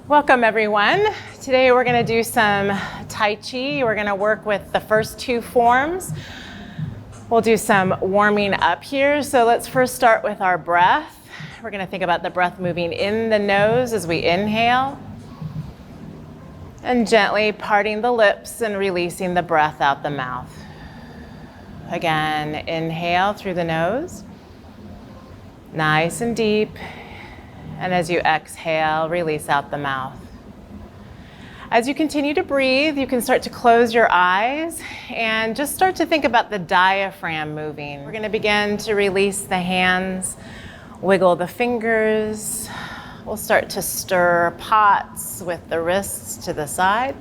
Welcome everyone. Today we're going to do some Tai Chi. We're going to work with the first two forms. We'll do some warming up here. So let's first start with our breath. We're going to think about the breath moving in the nose as we inhale. And gently parting the lips and releasing the breath out the mouth. Again, inhale through the nose. Nice and deep. And as you exhale, release out the mouth. As you continue to breathe, you can start to close your eyes and just start to think about the diaphragm moving. We're going to begin to release the hands, wiggle the fingers. We'll start to stir pots with the wrists to the side.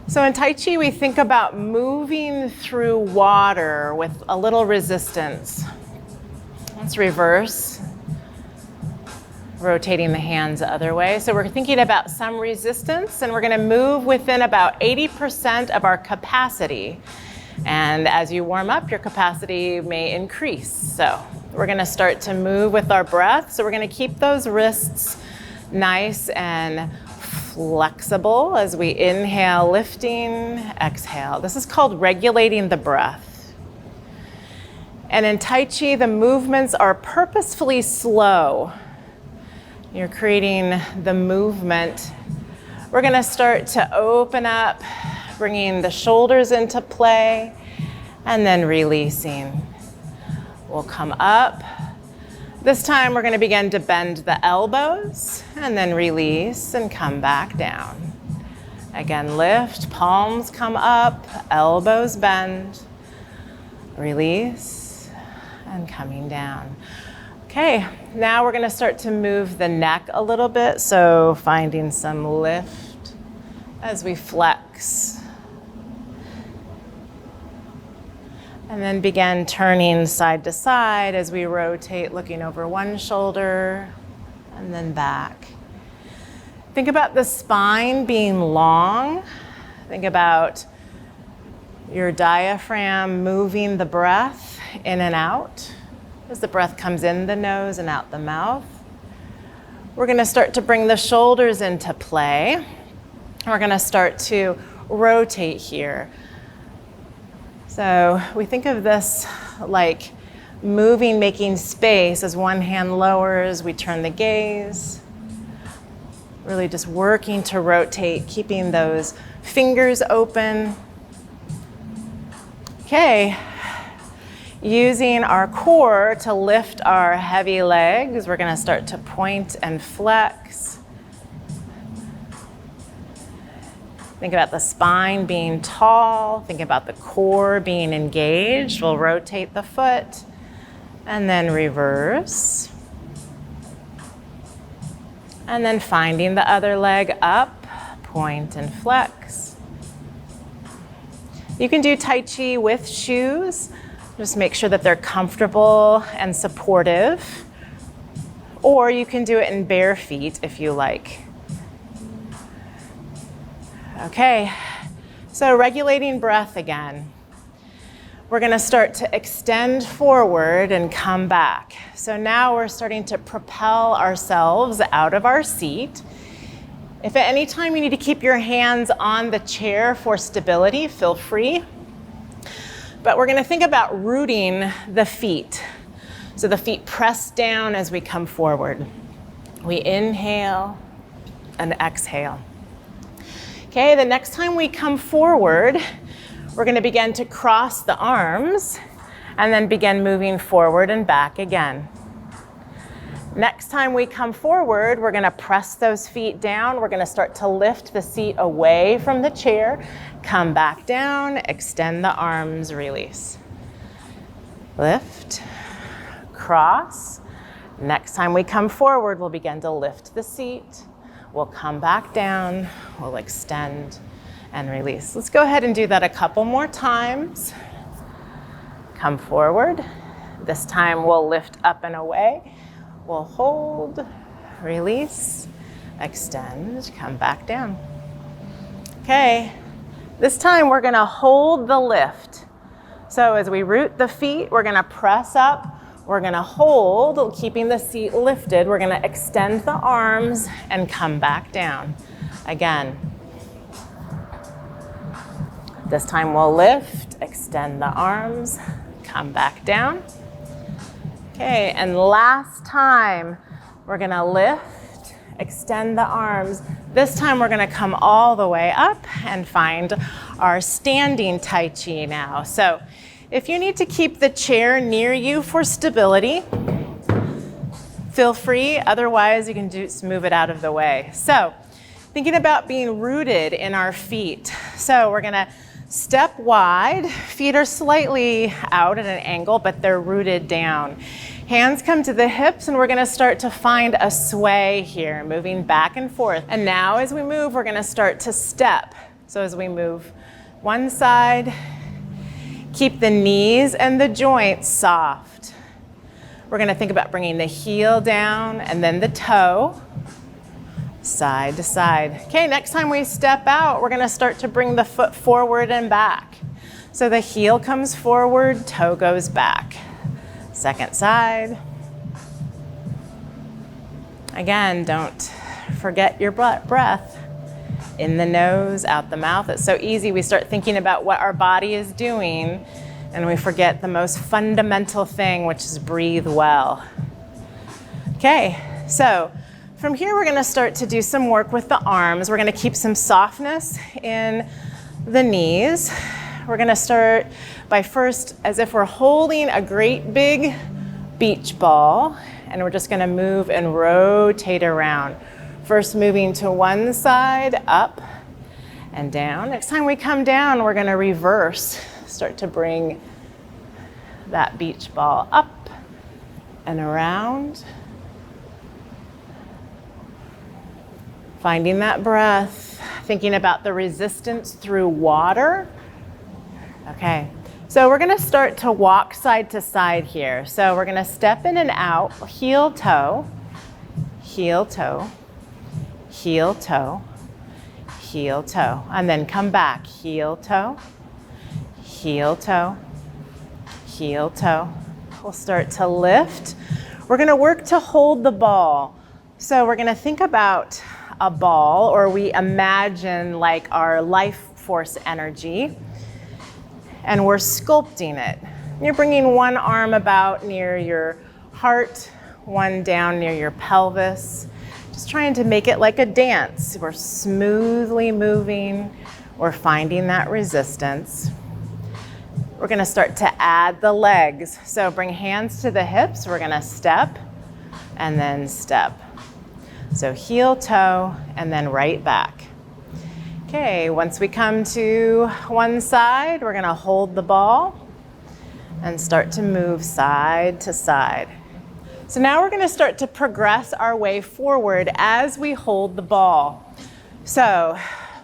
So in Tai Chi, we think about moving through water with a little resistance. Let's reverse. Rotating the hands the other way. So we're thinking about some resistance, and we're going to move within about 80% of our capacity. And as you warm up, your capacity may increase. So we're going to start to move with our breath. So we're going to keep those wrists nice and flexible as we inhale, lifting, exhale. This is called regulating the breath. And in Tai Chi, the movements are purposefully slow. You're creating the movement. We're going to start to open up, bringing the shoulders into play, and then releasing. We'll come up. This time we're going to begin to bend the elbows, and then release and come back down. Again, lift, palms come up, elbows bend, release, and coming down. Okay, now we're going to start to move the neck a little bit, so finding some lift as we flex. And then begin turning side to side as we rotate, looking over one shoulder and then back. Think about the spine being long. Think about your diaphragm moving the breath in and out. As the breath comes in the nose and out the mouth. We're going to start to bring the shoulders into play. We're going to start to rotate here. So we think of this like moving, making space. As one hand lowers, we turn the gaze. Really just working to rotate, keeping those fingers open. Okay. Using our core to lift our heavy legs, we're going to start to point and flex. Think about the spine being tall. Think about the core being engaged. We'll rotate the foot and then reverse. And then finding the other leg up, point and flex. You can do Tai Chi with shoes. Just make sure that they're comfortable and supportive. Or you can do it in bare feet if you like. Okay, so regulating breath again. We're going to start to extend forward and come back. So now we're starting to propel ourselves out of our seat. If at any time you need to keep your hands on the chair for stability, feel free. But we're going to think about rooting the feet. So the feet press down as we come forward. We inhale and exhale. Okay, the next time we come forward, we're going to begin to cross the arms and then begin moving forward and back again. Next time we come forward, we're going to press those feet down. We're going to start to lift the seat away from the chair. Come back down, extend the arms, release. Lift, cross. Next time we come forward, we'll begin to lift the seat. We'll come back down, we'll extend and release. Let's go ahead and do that a couple more times. Come forward. This time we'll lift up and away. We'll hold, release, extend, come back down. Okay, this time we're gonna hold the lift. So as we root the feet, we're gonna press up, We're gonna hold, keeping the seat lifted. We're gonna extend the arms and come back down. Again. This time we'll lift, extend the arms, come back down. Okay, and last time, we're gonna lift, extend the arms. This time we're gonna come all the way up and find our standing Tai Chi now. So if you need to keep the chair near you for stability, feel free. Otherwise, you can just move it out of the way. So thinking about being rooted in our feet. So we're gonna step wide. Feet are slightly out at an angle, but they're rooted down. Hands come to the hips, and we're gonna start to find a sway here, moving back and forth. And now as we move, we're gonna start to step. So as we move one side, keep the knees and the joints soft. We're gonna think about bringing the heel down and then the toe, side to side. Okay, next time we step out, we're gonna start to bring the foot forward and back. So the heel comes forward, toe goes back. Second side. Again, don't forget your breath. In the nose, out the mouth. It's so easy. We start thinking about what our body is doing, and we forget the most fundamental thing, which is breathe well. Okay, so from here, we're gonna start to do some work with the arms. We're gonna keep some softness in the knees. We're gonna start by first, as if we're holding a great big beach ball, and we're just gonna move and rotate around. First moving to one side, up and down. Next time we come down, we're gonna reverse. Start to bring that beach ball up and around. Finding that breath, thinking about the resistance through water. Okay, so we're gonna start to walk side to side here. So we're gonna step in and out, heel toe, heel toe, heel toe, heel toe, and then come back, heel toe, heel toe, heel toe. We'll start to lift. We're gonna work to hold the ball. So we're gonna think about a ball, or we imagine like our life force energy, and we're sculpting it. You're bringing one arm about near your heart, one down near your pelvis. Just trying to make it like a dance. We're smoothly moving. We're finding that resistance. We're gonna start to add the legs. So bring hands to the hips. We're gonna step and then step. So heel, toe, and then right back. Okay, once we come to one side, we're gonna hold the ball and start to move side to side. So now we're gonna start to progress our way forward as we hold the ball. So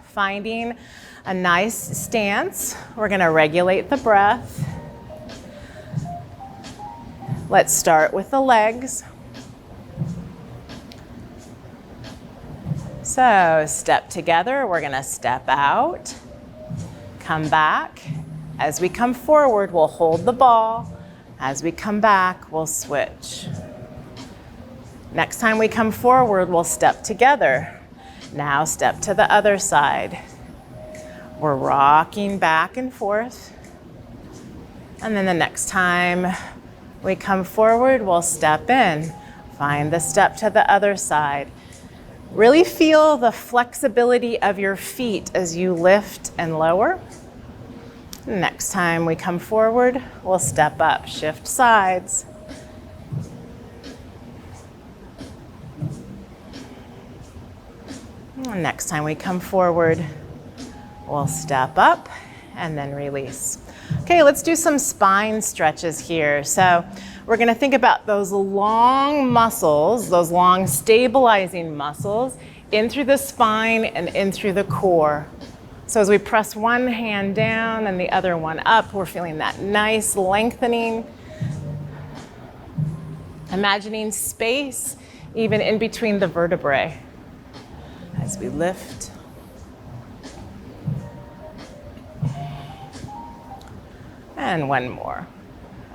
finding a nice stance, we're gonna regulate the breath. Let's start with the legs. So step together, we're gonna step out, come back. As we come forward, we'll hold the ball. As we come back, we'll switch. Next time we come forward, we'll step together. Now step to the other side. We're rocking back and forth. And then the next time we come forward, we'll step in. Find the step to the other side. Really feel the flexibility of your feet as you lift and lower. Next time we come forward, we'll step up, shift sides. Next time we come forward, we'll step up and then release. Okay, let's do some spine stretches here. So we're gonna think about those long muscles, those long stabilizing muscles in through the spine and in through the core. So as we press one hand down and the other one up, we're feeling that nice lengthening. Imagining space even in between the vertebrae as we lift. And one more.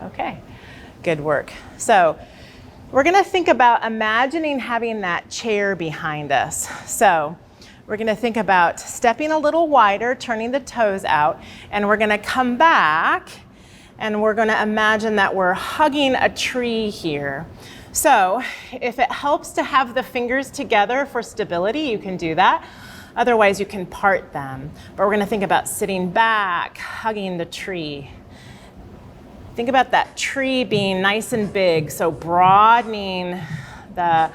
Okay. Good work. So we're gonna think about imagining having that chair behind us. So we're gonna think about stepping a little wider, turning the toes out, and we're gonna come back and we're gonna imagine that we're hugging a tree here. So if it helps to have the fingers together for stability, you can do that. Otherwise, you can part them. But we're gonna think about sitting back, hugging the tree. Think about that tree being nice and big, so broadening the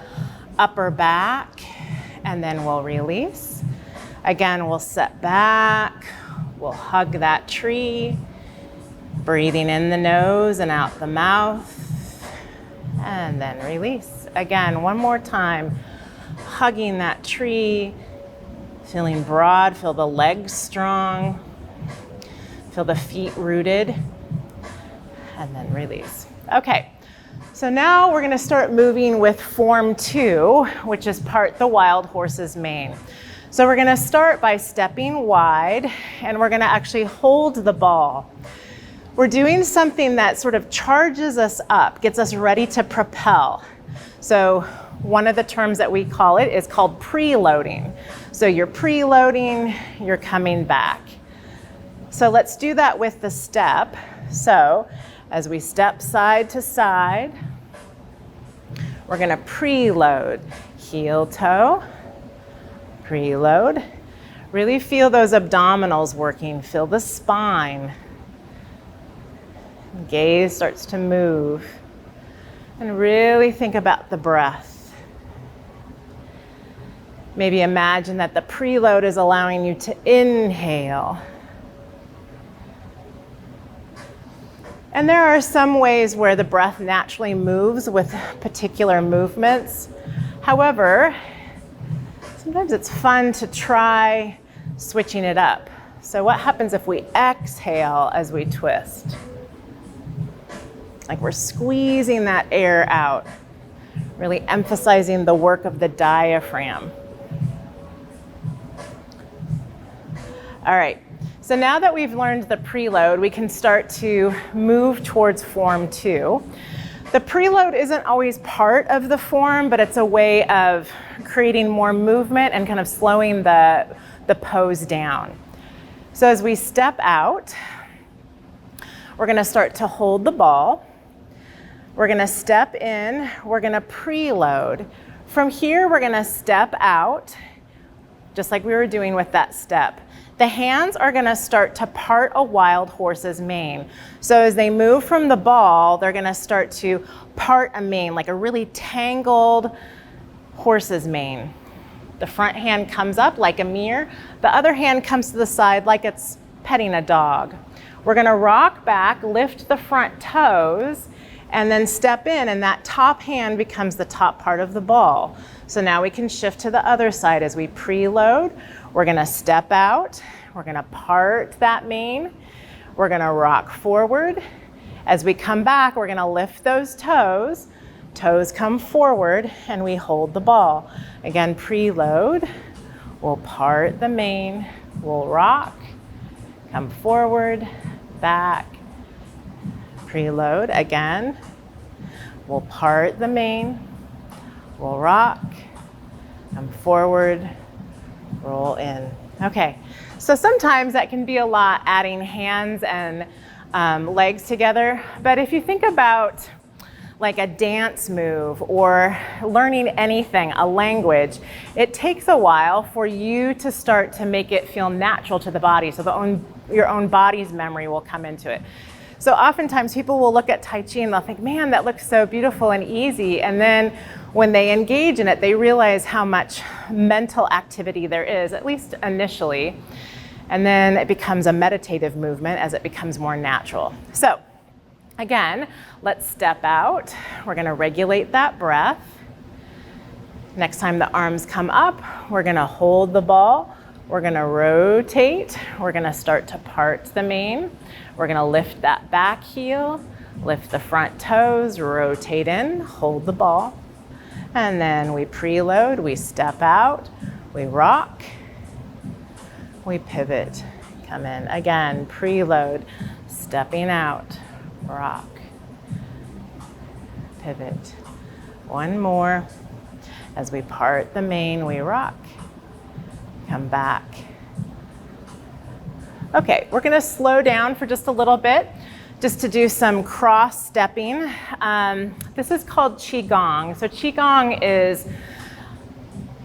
upper back, and then we'll release. Again, we'll set back, we'll hug that tree, breathing in the nose and out the mouth, and then release. Again, one more time, hugging that tree, feeling broad, feel the legs strong, feel the feet rooted, and then release. Okay, so now we're gonna start moving with form 2, which is part the wild horse's mane. So we're gonna start by stepping wide, and we're gonna actually hold the ball. We're doing something that sort of charges us up, gets us ready to propel. So one of the terms that we call it is called preloading. So you're preloading, you're coming back. So let's do that with the step. So as we step side to side, we're gonna preload, heel toe, preload. Really feel those abdominals working, feel the spine. Gaze starts to move. And really think about the breath. Maybe imagine that the preload is allowing you to inhale. And there are some ways where the breath naturally moves with particular movements. However, sometimes it's fun to try switching it up. So what happens if we exhale as we twist? Like we're squeezing that air out, really emphasizing the work of the diaphragm. All right. So now that we've learned the preload, we can start to move towards form 2. The preload isn't always part of the form, but it's a way of creating more movement and kind of slowing the pose down. So as we step out, we're gonna start to hold the ball. We're gonna step in, we're gonna preload. From here, we're gonna step out, just like we were doing with that step. The hands are gonna start to part a wild horse's mane. So as they move from the ball, they're gonna start to part a mane, like a really tangled horse's mane. The front hand comes up like a mirror. The other hand comes to the side like it's petting a dog. We're gonna rock back, lift the front toes, and then step in, and that top hand becomes the top part of the ball. So now we can shift to the other side as we preload. We're gonna step out, we're gonna part that mane, we're gonna rock forward. As we come back, we're gonna lift those toes, toes come forward, and we hold the ball. Again, preload, we'll part the mane, we'll rock, come forward, back, preload again, we'll part the mane, we'll rock, come forward, roll in. Okay, so sometimes that can be a lot, adding hands and legs together, but if you think about like a dance move or learning anything, a language, it takes a while for you to start to make it feel natural to the body, so your own body's memory will come into it. So oftentimes people will look at Tai Chi and they'll think, man, that looks so beautiful and easy. And then when they engage in it, they realize how much mental activity there is, at least initially. And then it becomes a meditative movement as it becomes more natural. So again, let's step out. We're gonna regulate that breath. Next time the arms come up, we're gonna hold the ball. We're gonna rotate. We're gonna start to part the mane. We're gonna lift that back heel, lift the front toes, rotate in, hold the ball. And then we preload, we step out, we rock, we pivot, come in. Again, preload, stepping out, rock, pivot. One more. As we part the mane, we rock. Come back. Okay, we're gonna slow down for just a little bit, just to do some cross stepping. This is called Qigong. So Qigong is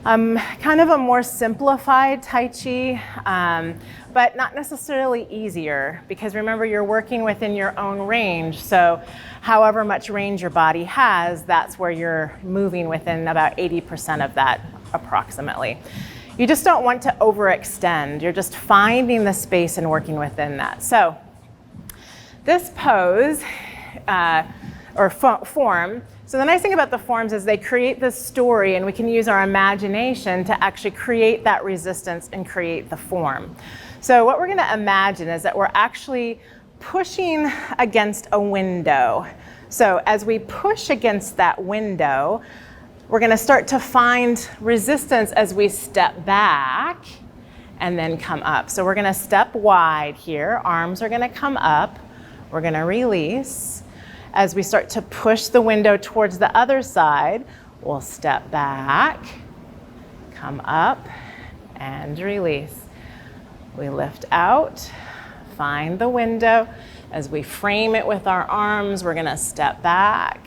kind of a more simplified Tai Chi, but not necessarily easier, because remember, you're working within your own range. So however much range your body has, that's where you're moving within about 80% of that approximately. You just don't want to overextend. You're just finding the space and working within that. So this pose or form, so the nice thing about the forms is they create this story, and we can use our imagination to actually create that resistance and create the form. So what we're gonna imagine is that we're actually pushing against a window. So as we push against that window, we're gonna start to find resistance as we step back and then come up. So we're gonna step wide here, arms are gonna come up, we're gonna release. As we start to push the window towards the other side, we'll step back, come up, and release. We lift out, find the window. As we frame it with our arms, we're gonna step back,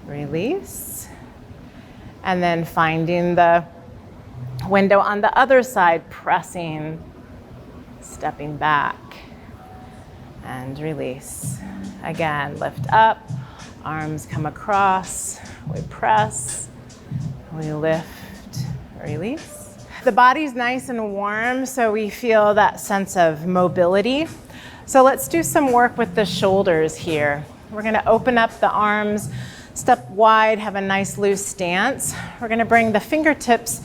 release, and then finding the window on the other side, pressing, stepping back, and release. Again, lift up, arms come across, we press, we lift, release. The body's nice and warm, so we feel that sense of mobility. So let's do some work with the shoulders here. We're gonna open up the arms, step wide, have a nice loose stance. We're gonna bring the fingertips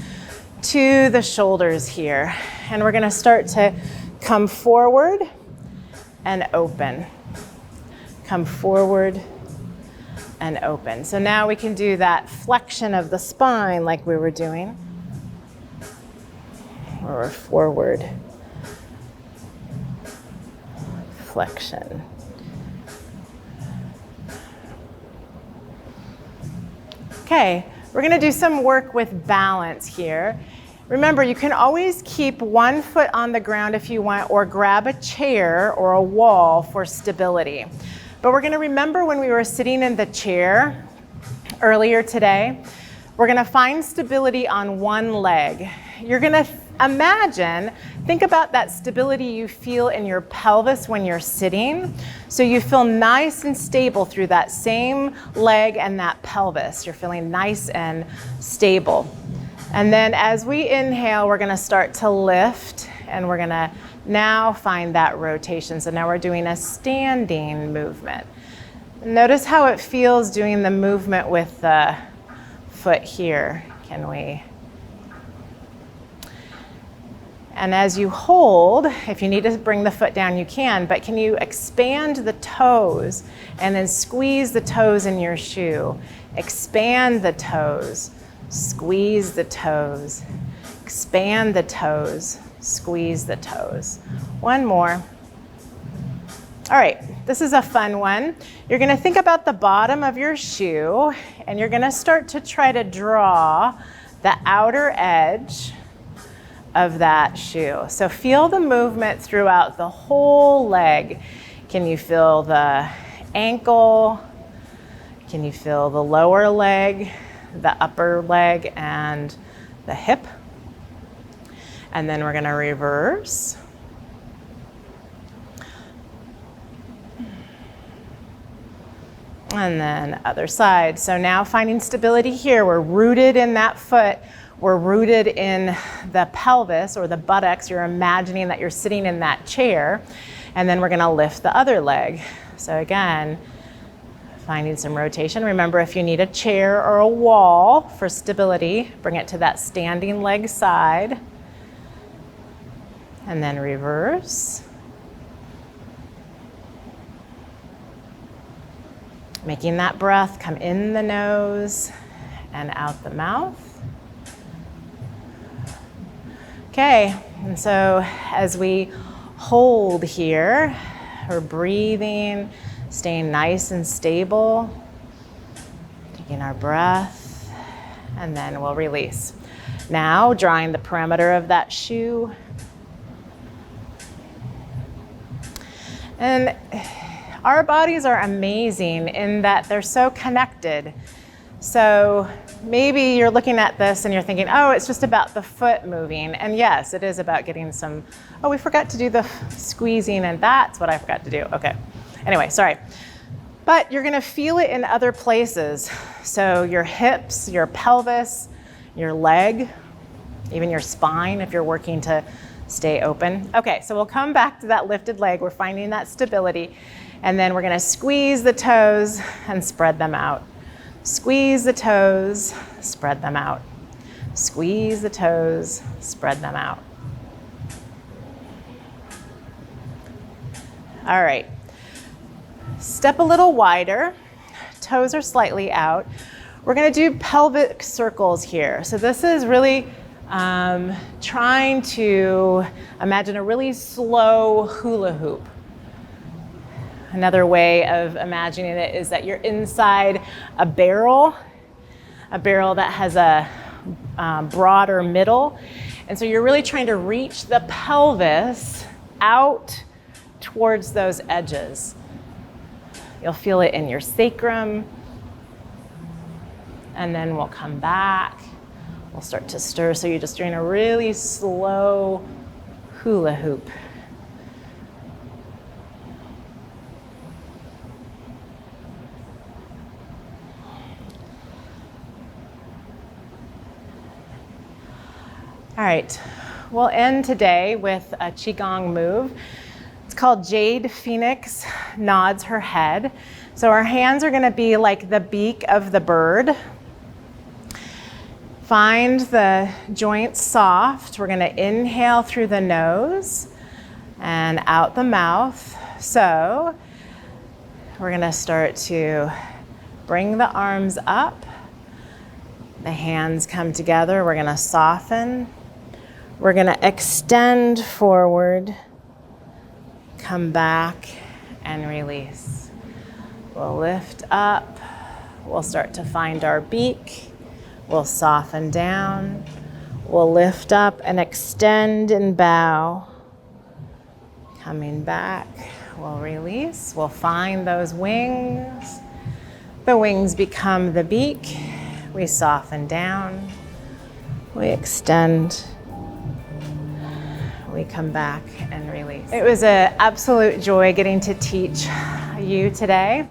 to the shoulders here, and we're gonna start to come forward and open. Come forward and open. So now we can do that flexion of the spine like we were doing, or forward flexion. Okay, we're gonna do some work with balance here. Remember, you can always keep one foot on the ground if you want, or grab a chair or a wall for stability. But we're gonna remember when we were sitting in the chair earlier today, we're gonna find stability on one leg. You're gonna imagine, think about that stability you feel in your pelvis when you're sitting. So you feel nice and stable through that same leg and that pelvis. You're feeling nice and stable. And then as we inhale, we're gonna start to lift, and we're gonna now find that rotation. So now we're doing a standing movement. Notice how it feels doing the movement with the foot here. Can we? And as you hold, if you need to bring the foot down, you can, but can you expand the toes and then squeeze the toes in your shoe? Expand the toes, squeeze the toes, expand the toes, squeeze the toes. One more. All right, this is a fun one. You're gonna think about the bottom of your shoe, and you're gonna start to try to draw the outer edge of that shoe. So feel the movement throughout the whole leg. Can you feel the ankle? Can you feel the lower leg, the upper leg, and the hip? And then we're gonna reverse. And then other side. So now finding stability here. We're rooted in that foot. We're rooted in the pelvis or the buttocks. You're imagining that you're sitting in that chair. And then we're gonna lift the other leg. So again, finding some rotation. Remember, if you need a chair or a wall for stability, bring it to that standing leg side. And then reverse. Making that breath come in the nose and out the mouth. Okay, and so as we hold here, we're breathing, staying nice and stable. Taking our breath, and then we'll release. Now, drawing the perimeter of that shoe. And our bodies are amazing in that they're so connected. So maybe you're looking at this and you're thinking, oh, it's just about the foot moving. And yes, it is about getting some, oh, we forgot to do the squeezing, and that's what I forgot to do. Okay. Anyway, sorry. But you're gonna feel it in other places. So your hips, your pelvis, your leg, even your spine if you're working to stay open. Okay, so we'll come back to that lifted leg. We're finding that stability. And then we're gonna squeeze the toes and spread them out. Squeeze the toes, spread them out. Squeeze the toes, spread them out. All right. Step a little wider. Toes are slightly out. We're gonna do pelvic circles here. So this is really trying to imagine a really slow hula hoop. Another way of imagining it is that you're inside a barrel that has a broader middle. And so you're really trying to reach the pelvis out towards those edges. You'll feel it in your sacrum. And then we'll come back. We'll start to stir. So you're just doing a really slow hula hoop. All right, we'll end today with a Qigong move. It's called Jade Phoenix Nods Her Head. So our hands are gonna be like the beak of the bird. Find the joints soft. We're gonna inhale through the nose and out the mouth. So we're gonna start to bring the arms up. The hands come together. We're gonna soften. We're gonna extend forward, come back, and release. We'll lift up. We'll start to find our beak. We'll soften down. We'll lift up and extend and bow. Coming back, we'll release. We'll find those wings. The wings become the beak. We soften down. We extend. We come back and release. It was an absolute joy getting to teach you today.